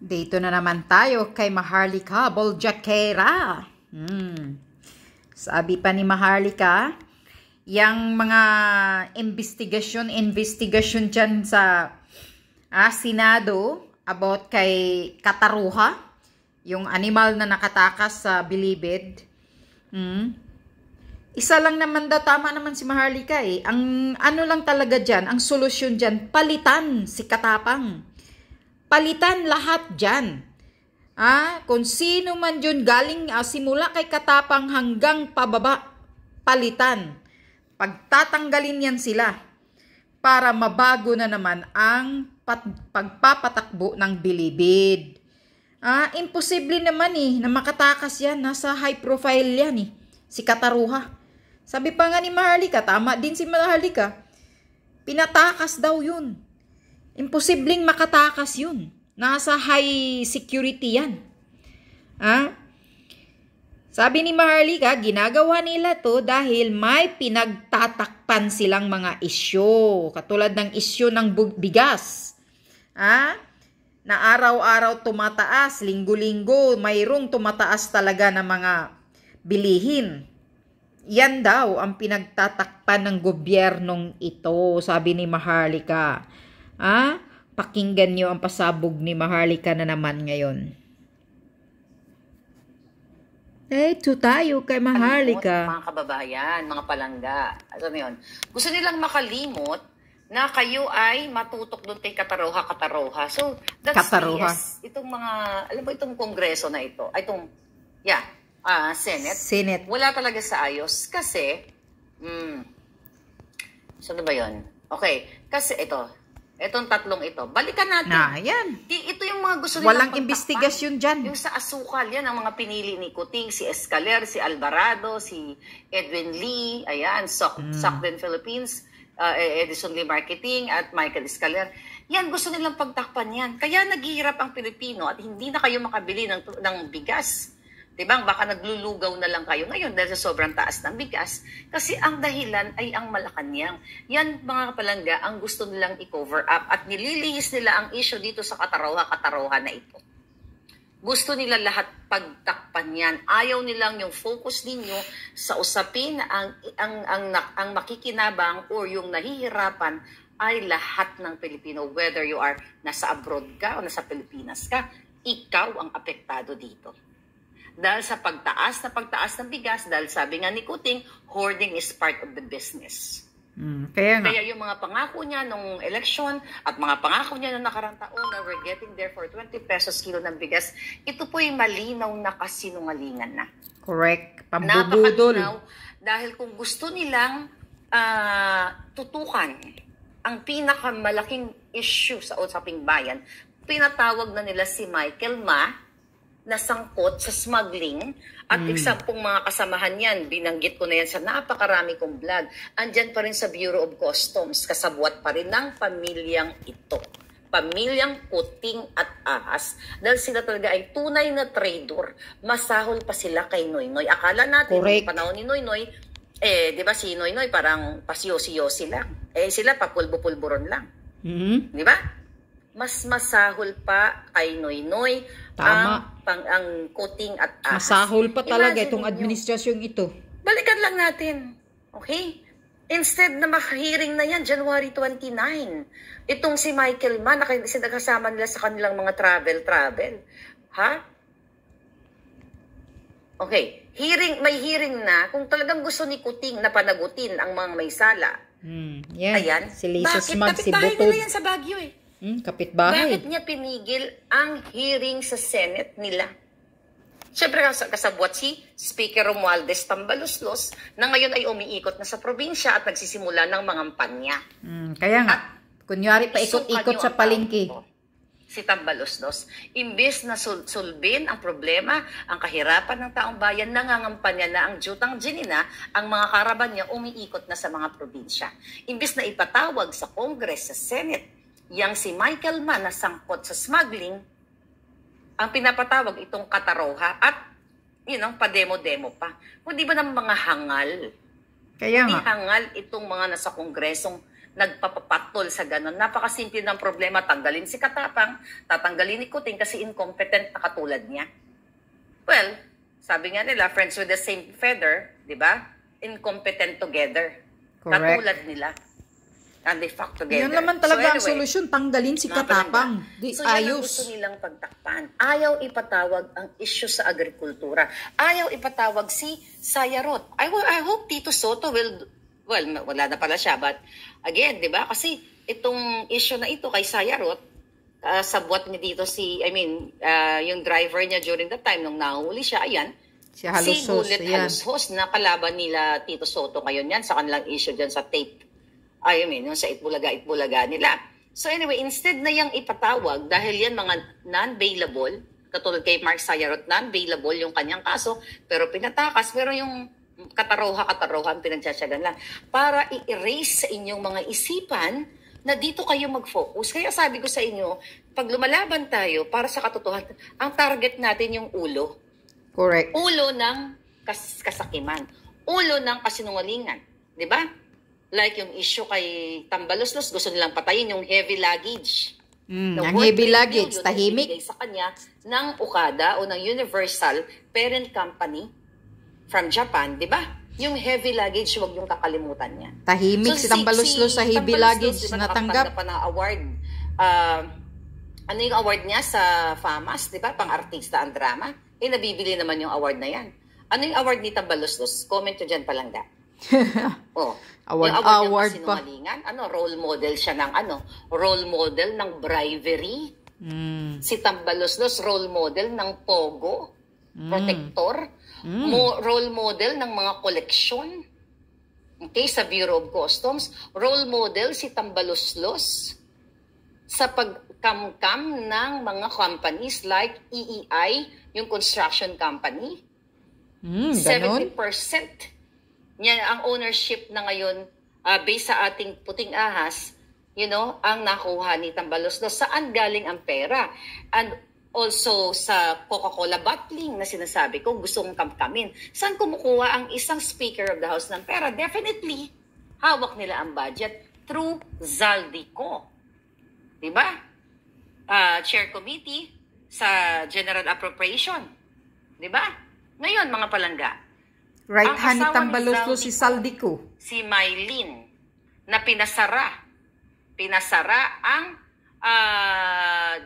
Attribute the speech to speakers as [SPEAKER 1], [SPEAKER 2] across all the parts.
[SPEAKER 1] Dito na naman tayo kay Maharlika Boljakera. Sabi pa ni Maharlika, yang mga investigasyon dyan sa Senado about kay Kataruha, yung animal na nakatakas sa Bilibid. Isa lang naman tama naman si Maharlika eh. Ang ano lang talaga dyan, ang solusyon dyan, palitan si Katapang. Palitan lahat dyan. Kung sino man yun galing simula kay Katapang hanggang pababa, palitan. Pagtatanggalin yan sila para mabago na naman ang pagpapatakbo ng Bilibid. Imposible naman na makatakas yan. Nasa high profile yan si Kataruha. Sabi pa nga ni Maharlika, tama din si Maharlika, pinatakas daw yun. Imposibleng makatakas yun. Nasa high security yan. Sabi ni Maharlika, ginagawa nila to dahil may pinagtatakpan silang mga isyo. Katulad ng isyo ng bigas. Na araw-araw tumataas, linggo-linggo, mayroong tumataas talaga ng mga bilihin. Yan daw ang pinagtatakpan ng gobyernong ito, sabi ni Maharlika. Pakinggan nyo ang pasabog ni Maharlika na naman ngayon. Ito tayo kay Maharlika.
[SPEAKER 2] Mga kababayan, mga palangga. Ano yun? Gusto nilang makalimot na kayo ay matutok doon kay Kataruha. So, that's
[SPEAKER 1] Kataruha.
[SPEAKER 2] yes. Itong mga, alam mo itong kongreso na ito, Senate. Wala talaga sa ayos kasi, saan ba yun? Okay, kasi itong tatlong ito, balikan natin.
[SPEAKER 1] Yan.
[SPEAKER 2] Ito yung mga gusto nilang
[SPEAKER 1] walang investigasyon dyan.
[SPEAKER 2] Yung sa asukal, yan ang mga pinili ni Kuting, si Escaler, si Alvarado, si Edwin Lee, ayan, Sokden Philippines, Edison Lee Marketing, at Michael Escaler. Yan, gusto nilang pagtakpan yan. Kaya naghihirap ang Pilipino at hindi na kayo makabili ng bigas. Diba? Baka naglulugaw na lang kayo ngayon dahil sa sobrang taas ng bigas. Kasi ang dahilan ay ang Malacanang. Yan, mga kapalangga, ang gusto nilang i-cover up at nililihis nila ang issue dito sa Kataruha na ito. Gusto nila lahat pagtakpan yan. Ayaw nilang yung focus ninyo sa usapin na ang makikinabang o yung nahihirapan ay lahat ng Pilipino. Whether you are nasa abroad ka o nasa Pilipinas ka, ikaw ang apektado dito. Dahil sa pagtaas ng bigas, dahil sabi nga ni Kuting, hoarding is part of the business. Kaya yung mga pangako niya nung eleksyon at mga pangako niya nung nakarang taon na we're getting there for 20 pesos kilo ng bigas, ito po ay malinaw na kasinungalingan na.
[SPEAKER 1] Correct. Pambubudol.
[SPEAKER 2] Napakatinaw dahil kung gusto nilang tutukan ang pinakamalaking issue sa usaping bayan, pinatawag na nila si Michael Ma, na sangkot sa smuggling at eksampong mga kasamahan yan. Binanggit ko na yan sa napakarami kong vlog. Andyan pa rin sa Bureau of Customs, kasabwat pa rin ng pamilyang ito. Pamilyang Kuting at Ahas. Dahil sila talaga ay tunay na trader. Masahol pa sila kay Noynoy. Akala natin, yung panahon ni Noynoy, di ba si Noynoy parang pasiyosi-yosi lang. Sila papulbo-pulburon lang. Di ba? Mas masahol pa kay Noynoy ang Kuting at Ahas.
[SPEAKER 1] Masahol pa talaga itong administrasyong ito.
[SPEAKER 2] Balikan lang natin. Okay? Instead na makahiring na yan, January 29. Itong si Michael Ma, nakasama nila sa kanilang mga travel. Okay. May hearing na kung talagang gusto ni Kuting na panagutin ang mga may sala.
[SPEAKER 1] Ayan. Si Lisa Smag, si
[SPEAKER 2] Bakit? Kapit-bahay
[SPEAKER 1] Butod.
[SPEAKER 2] nila yan sa Baguio
[SPEAKER 1] Kapitbahay.
[SPEAKER 2] Bakit niya pinigil ang hearing sa Senate nila? Siyempre kasabwat si Speaker Romualdez Tambaluslos na ngayon ay umiikot na sa probinsya at nagsisimula ng mga kampanya.
[SPEAKER 1] Kaya nga, kunyari pa ikot-ikot sa palengke.
[SPEAKER 2] Si Tambaluslos, imbes na sulbin ang problema, ang kahirapan ng taong bayan, nangangampanya na ang Jutang Ginina, ang mga karaban niya umiikot na sa mga probinsya. Imbes na ipatawag sa Congress, sa Senate, yang si Michael Ma na sangkot sa smuggling, ang pinapatawag itong Kataruha at pa-demo-demo pa. Kung di ba ng mga hangal?
[SPEAKER 1] Kaya
[SPEAKER 2] Hindi
[SPEAKER 1] nga.
[SPEAKER 2] hangal itong mga nasa kongresong nagpapapatol sa ganon. Napakasimple ng problema, tanggalin si Katapang, tatanggalin ni Kuting kasi incompetent na katulad niya. Well, sabi nga nila, friends with the same feather, di ba? Incompetent together.
[SPEAKER 1] Correct.
[SPEAKER 2] Katulad nila. And they fuck together.
[SPEAKER 1] Yun naman talaga ang
[SPEAKER 2] anyway,
[SPEAKER 1] solusyon, tanggalin si Katapang. Di
[SPEAKER 2] so yan ang
[SPEAKER 1] ayos.
[SPEAKER 2] gusto nilang pagtakpan. Ayaw ipatawag ang issue sa agrikultura. Ayaw ipatawag si Sayarot. I hope Tito Soto will, well, wala na pala siya, but again, di ba? Kasi itong issue na ito kay Sayarot, sabwat niya dito yung driver niya during the time nung nahuli siya, ayan,
[SPEAKER 1] Si Halusos,
[SPEAKER 2] Halusos na kalaban nila Tito Soto ngayon yan sa kanilang issue dyan sa tape. Yung sa Itbulaga nila. So anyway, instead na yung ipatawag, dahil yan mga non-bailable, katulad kay Mark Sayarot, non-bailable yung kanyang kaso, pero pinatakas, pero yung kataroha-katarohan pinagtsatsagan lang, para i-erase sa inyong mga isipan na dito kayo mag-focus. Kaya sabi ko sa inyo, pag lumalaban tayo para sa katotohanan, ang target natin yung ulo.
[SPEAKER 1] Correct.
[SPEAKER 2] Ulo ng kasakiman. Ulo ng kasinungalingan. Di ba? Like yung issue kay Tambaloslos, gusto nilang patayin yung heavy luggage.
[SPEAKER 1] Ang heavy luggage, tahimik.
[SPEAKER 2] Sa kanya ng Okada o ng Universal Parent Company from Japan, di ba? Yung heavy luggage, huwag yung kakalimutan niya.
[SPEAKER 1] Tahimik si Tambaloslos sa heavy luggage,
[SPEAKER 2] diba,
[SPEAKER 1] natanggap.
[SPEAKER 2] Pa ng award. Ano yung award niya sa FAMAS, di ba? Pang-artista ang drama. Nabibili naman yung award na yan. Ano yung award ni Tambaloslos? Comment nyo dyan palangga.
[SPEAKER 1] Award pa.
[SPEAKER 2] Role model siya ng role model ng bravery. Si Tambaloslos, role model ng pogo, protector, role model ng mga koleksyon. Okay, sa Bureau of Customs, role model si Tambaloslos sa pagkamkam ng mga companies like EEI, yung construction company. 70% niya ang ownership na ngayon based sa ating puting ahas, ang nakuha ni Tambaloslos. Saan galing ang pera? And also sa Coca-Cola bottling na sinasabi ko, gusto kong kamkamin. Saan kumukuha ang isang Speaker of the House ng pera? Definitely, hawak nila ang budget through Zaldico. Diba? Chair Committee sa General Appropriation. Diba? Ngayon, mga palangga,
[SPEAKER 1] right hand ni Tambaloslos si Zaldico.
[SPEAKER 2] Si Mylene, na pinasara ang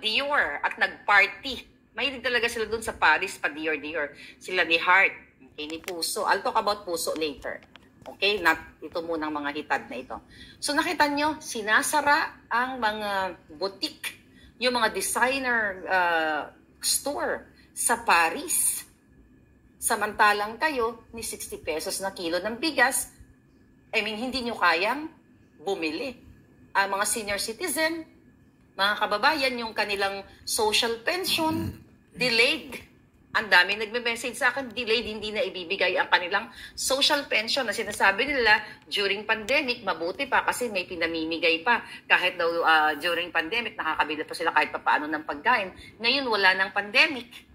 [SPEAKER 2] Dior at nag-party. Mahilig talaga sila dun sa Paris, pa Dior. Sila ni Heart, okay, ni Puso. I'll talk about Puso later. Okay, ito munang mga hitad na ito. So nakita nyo, sinasara ang mga boutique, yung mga designer store sa Paris. Samantalang kayo, ni 60 pesos na kilo ng bigas, hindi nyo kayang bumili. Ang mga senior citizen, mga kababayan, yung kanilang social pension, delayed. Ang dami nagme-message sa akin, delayed, hindi na ibibigay ang kanilang social pension na sinasabi nila during pandemic, mabuti pa kasi may pinamimigay pa. Kahit daw during pandemic, nakakabili pa sila kahit papaano ng pagkain. Ngayon, wala ng pandemic.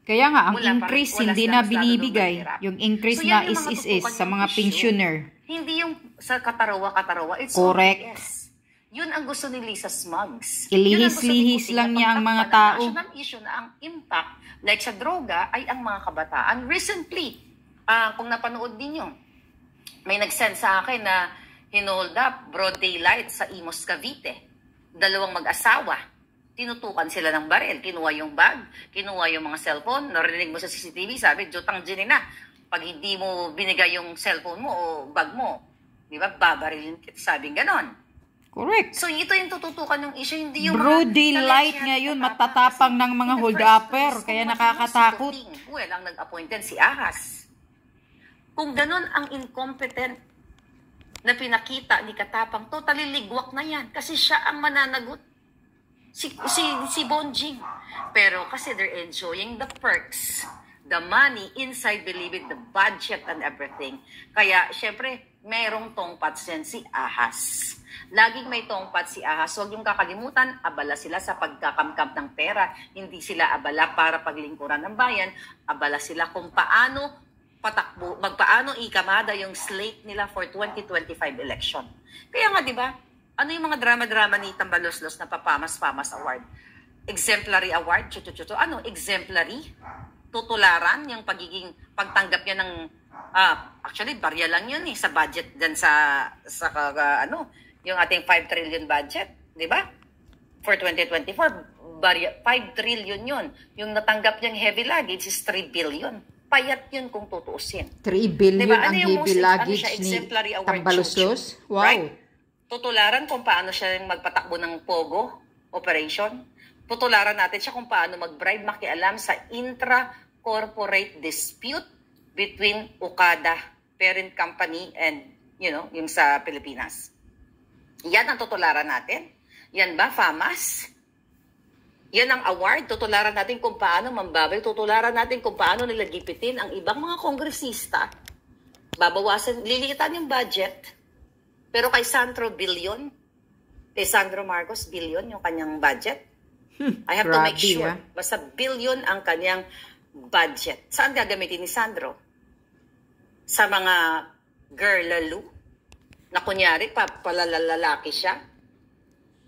[SPEAKER 1] Kaya nga, ang increase hindi na binibigay. Yung increase
[SPEAKER 2] so,
[SPEAKER 1] na is sa mga pensioner.
[SPEAKER 2] Hindi yung sa katarawa. It's
[SPEAKER 1] correct.
[SPEAKER 2] Yun ang gusto ni Lisa Smugs.
[SPEAKER 1] Ilihis-lihis lang niya ang mga tao.
[SPEAKER 2] National issue na ang impact, like sa droga, ay ang mga kabataan. Recently, kung napanood ninyo, may nag-send sa akin na hinold up broad daylight sa Imos, Cavite. 2 mag-asawa. Tinutukan sila ng baril. Kinuha yung bag, kinuha yung mga cellphone. Narinig mo sa CCTV, sabi, jutang dyan na. Pag hindi mo binigay yung cellphone mo o bag mo, di ba, babarilin kita, sabing ganon.
[SPEAKER 1] Correct.
[SPEAKER 2] So ito yung tututukan yung issue, hindi yung
[SPEAKER 1] broad daylight ngayon, matatapang ng mga hold-upper, kaya nakakatakot.
[SPEAKER 2] Well, ang nag-appointed si Ahas. Kung ganon ang incompetent na pinakita ni Katapang, totally ligwak na yan. Kasi siya ang mananagot. Si Bonjing. Pero kasi they're enjoying the perks, the money inside, believe it, the budget and everything. Kaya, syempre, merong tongpats yan si Ahas. Laging may tongpat si Ahas. Huwag yung kakalimutan, abala sila sa pagkakamkam ng pera. Hindi sila abala para paglingkuran ng bayan. Abala sila kung paano magpaano ikamada yung slate nila for 2025 election. Kaya nga, di ba, Ano yung mga drama-drama ni Tambaloslos na Papamas-Pamas Award? Exemplary Award? Ano? Exemplary? Tutularan yung pagtanggap niya ng actually barya lang yun sa budget dan sa yung ating 5 trillion budget, di ba? For 2024, barya 5 trillion yun. Yung natanggap niyang heavy luggage is 3 billion. Payat yun kung tutuusin.
[SPEAKER 1] 3 billion
[SPEAKER 2] diba?
[SPEAKER 1] ang heavy luggage ni Tambaloslos? Wow.
[SPEAKER 2] Right? Tutularan kung paano siya magpatakbo ng Pogo operation. Tutularan natin siya kung paano mag-bribe, makialam sa intra-corporate dispute between Okada, parent company, and, yung sa Pilipinas. Yan ang tutularan natin. Yan ba, FAMAS? Yan ang award. Tutularan natin kung paano mambabay. Tutularan natin kung paano nila gipitin ang ibang mga kongresista. Babawasan, liliitan yung budget. Pero kay Sandro, billion. Kay Sandro Marcos, billion yung kanyang budget. I have to make sure. Basta billion ang kanyang budget. Saan gagamitin ni Sandro? Sa mga girl-lalo? Na kunyari, palalalaki siya?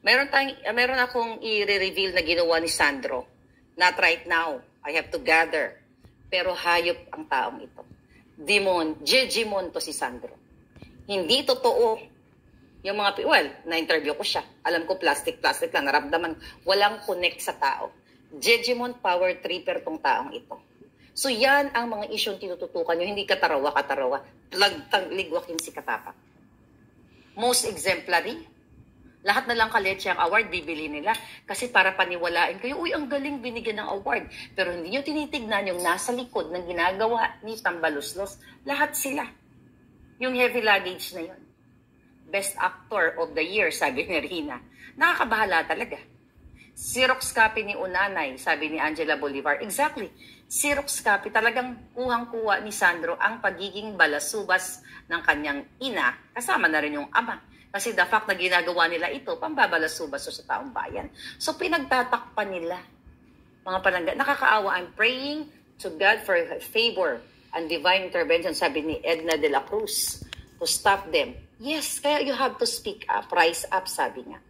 [SPEAKER 2] Meron akong i-reveal na ginawa ni Sandro. Not right now. I have to gather. Pero hayop ang taong ito. Jejimon to si Sandro. Hindi totoo. Yung mga, na-interview ko siya. Alam ko plastic lang. Naramdaman, walang connect sa tao. Jejimon power tripper tong taong ito. So yan ang mga isyong tinututukan nyo. Hindi katarawa. Ligwakin si Katapa. Most exemplary. Lahat na lang kaletse ang award, bibili nila. Kasi para paniwalain kayo, uy, ang galing binigyan ng award. Pero hindi nyo tinitignan yung nasa likod ng ginagawa ni Tambaloslos. Lahat sila. Yung heavy luggage na yun. Best Actor of the Year, sabi ni Rina. Nakakabahala talaga. Xerox copy ni Unanay, sabi ni Angela Bolivar. Exactly. Xerox copy, talagang kuhang-kuha ni Sandro ang pagiging balasubas ng kanyang ina, kasama na rin yung ama. Kasi the fact na ginagawa nila ito, pambabalasubas sa taong bayan. So pinagtatakpan nila. Mga palangga, nakakaawa. I'm praying to God for favor and divine intervention, sabi ni Edna de la Cruz, to stop them. Yes, kaya you have to speak up, rise up, sabi nga.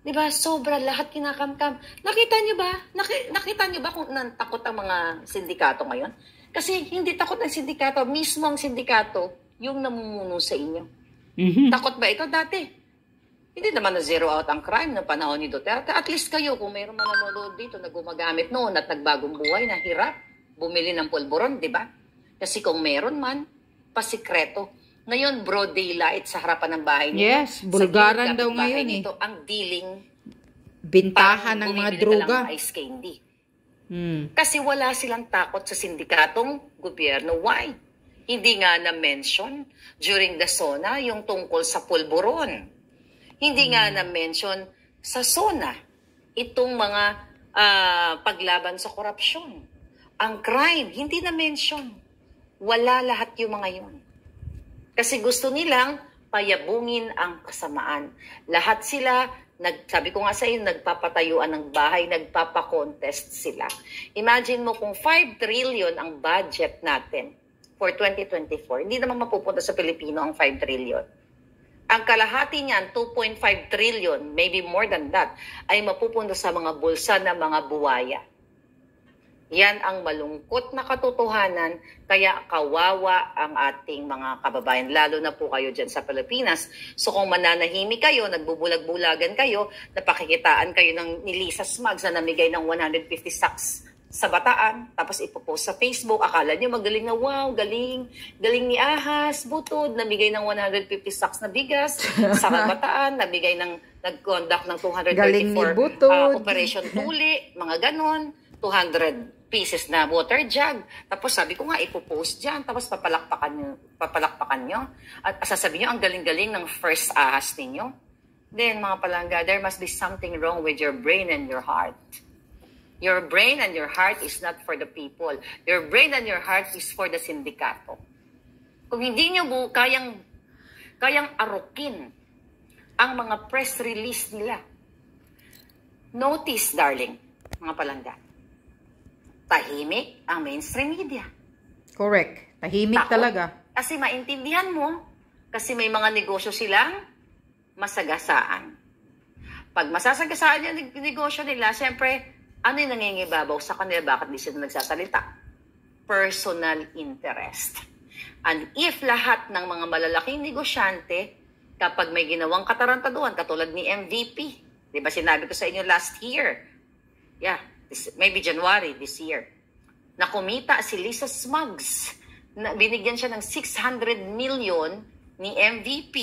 [SPEAKER 2] Diba? Sobra lahat kinakamkam. Nakita niyo ba? Nakita niyo ba kung takot ang mga sindikato ngayon? Kasi hindi takot ang sindikato, mismo ang sindikato yung namumuno sa inyo. Mm-hmm. Takot ba ito dati? Hindi naman na zero out ang crime ng panahon ni Duterte. At least kayo, kung mayroon man nanonood dito na gumagamit noon at nagbagong buhay na hirap, bumili ng pulburon, di ba? Kasi kung meron man, pasikreto. Ngayon, broad daylight sa harapan ng bahay nito.
[SPEAKER 1] Yes, bulgaran daw ngayon
[SPEAKER 2] nito, ang dealing
[SPEAKER 1] bintahan ng mga droga.
[SPEAKER 2] Ice candy. Kasi wala silang takot sa sindikatong gobyerno. Why? Hindi nga na-mention during the SONA yung tungkol sa pulburon. Hindi nga na-mention sa SONA itong mga paglaban sa korupsyon. Ang crime, hindi na-mention. Wala lahat yung mga yun. Kasi gusto nilang payabungin ang kasamaan. Lahat sila, sabi ko nga sa inyo, nagpapatayuan ng bahay, nagpapakontest sila. Imagine mo kung 5 trillion ang budget natin for 2024, hindi naman mapupunta sa Pilipino ang 5 trillion. Ang kalahati niyan, 2.5 trillion, maybe more than that, ay mapupunta sa mga bulsa ng mga buwaya. Yan ang malungkot na katotohanan, kaya kawawa ang ating mga kababayan, lalo na po kayo dyan sa Pilipinas. So kung mananahimik kayo, nagbubulag-bulagan kayo, napakikitaan kayo ng ni Lisa Smugs na namigay ng 150 sacks sa Bataan, tapos ipopost sa Facebook, akala nyo magaling na, wow, galing ni Ahas, Butod, namigay ng 150 sacks na bigas, sa Bataan, nag-conduct ng 234 Operation Tuli, mga ganon, 200 pieces na water jug. Tapos sabi ko nga, ipopost dyan. Tapos papalakpakan nyo. At sasabihin nyo, ang galing-galing ng first ahas ninyo. Then, mga palangga, there must be something wrong with your brain and your heart. Your brain and your heart is not for the people. Your brain and your heart is for the sindikato. Kung hindi nyo kayang arukin ang mga press release nila. Notice, darling, mga palangga, tahimik ang mainstream media.
[SPEAKER 1] Correct. Tahimik talaga.
[SPEAKER 2] Kasi maintindihan mo, kasi may mga negosyo silang masagasaan. Pag masasagasaan yung negosyo nila, siyempre, ano yung nangingibabaw sa kanila? Bakit di sila nagsasalita? Personal interest. And if lahat ng mga malalaking negosyante, kapag may ginawang katarantaduhan, katulad ni MVP, di ba sinabi ko sa inyo last year, maybe January this year, na kumita si Lisa Smugs, na binigyan siya ng 600 million ni MVP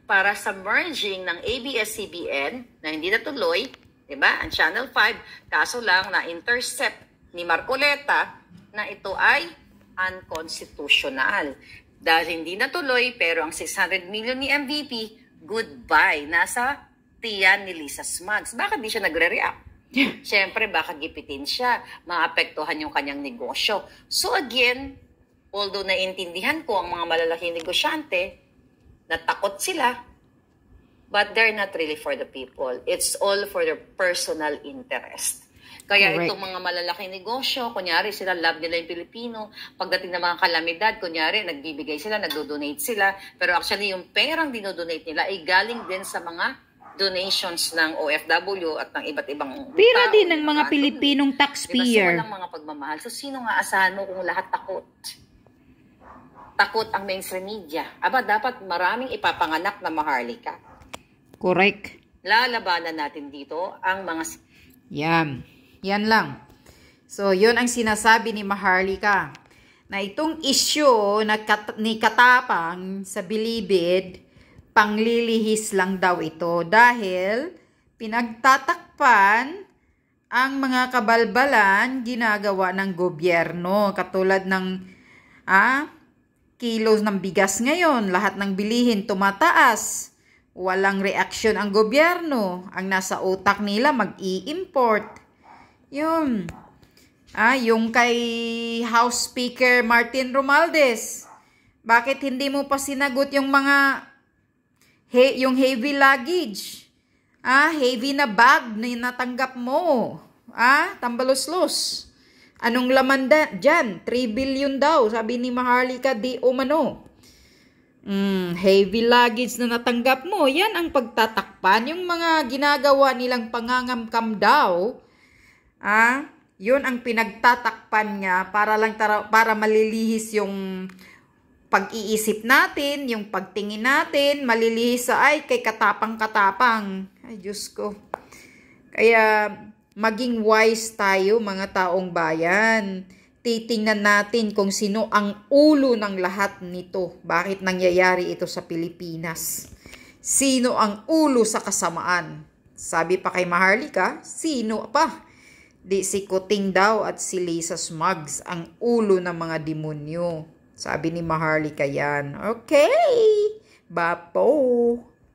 [SPEAKER 2] para sa merging ng ABS-CBN na hindi natuloy, di ba? Ang Channel 5, kaso lang na-intercept ni Marcoleta na ito ay unconstitutional. Dahil hindi natuloy, pero ang 600 million ni MVP, goodbye. Nasa tiyan ni Lisa Smugs. Bakit di siya nagre-react? Siyempre, baka gipitin siya, maapektuhan yung kanyang negosyo. So again, although naiintindihan ko ang mga malalaking negosyante, natakot sila, but they're not really for the people. It's all for their personal interest. Kaya
[SPEAKER 1] Correct.
[SPEAKER 2] Itong mga malalaking negosyo, kunyari sila, love nila yung Pilipino, pagdating ng mga kalamidad, kunyari, nagbibigay sila, nagdo-donate sila, pero actually yung perang dinodonate nila ay galing din sa mga donations ng OFW at ng iba't ibang
[SPEAKER 1] Pira
[SPEAKER 2] tao,
[SPEAKER 1] din ng mga
[SPEAKER 2] diba?
[SPEAKER 1] Pilipinong
[SPEAKER 2] Diba? So
[SPEAKER 1] taxpayer.
[SPEAKER 2] walang mga pagmamahal. So sino nga asahan mo kung lahat takot? Takot ang mainstream media. Aba, dapat maraming ipapanganak na Maharlika.
[SPEAKER 1] Correct.
[SPEAKER 2] Lalabanan natin dito ang mga...
[SPEAKER 1] Yan lang. So, yun ang sinasabi ni Maharlika. Na itong issue ni Katapang sa Bilibid, panglilihis lang daw ito. Dahil pinagtatakpan ang mga kabalbalan ginagawa ng gobyerno. Katulad ng kilos ng bigas ngayon, lahat ng bilihin tumataas. Walang reaksyon ang gobyerno. Ang nasa utak nila mag-i-import. Yun. Yung kay House Speaker Martin Romualdez. Bakit hindi mo pa sinagot yung mga yung heavy luggage? Heavy na bag na natanggap mo. Tambalos-los. Anong laman dyan? 3 billion daw, sabi ni Maharlika di umano. Heavy luggage na natanggap mo, yan ang pagtatakpan. Yung mga ginagawa nilang pangangamkam daw, yun ang pinagtatakpan niya para malilihis yung pag-iisip natin, yung pagtingin natin, malilihis sa kay katapang-katapang. Ay, Diyos ko. Kaya maging wise tayo mga taong bayan. Titingnan natin kung sino ang ulo ng lahat nito. Bakit nangyayari ito sa Pilipinas? Sino ang ulo sa kasamaan? Sabi pa kay Maharlika, sino pa? Di si Kuting daw at si Lisa Smugs ang ulo ng mga demonyo. Sabi ni Maharlika yan. Okay, Bapo.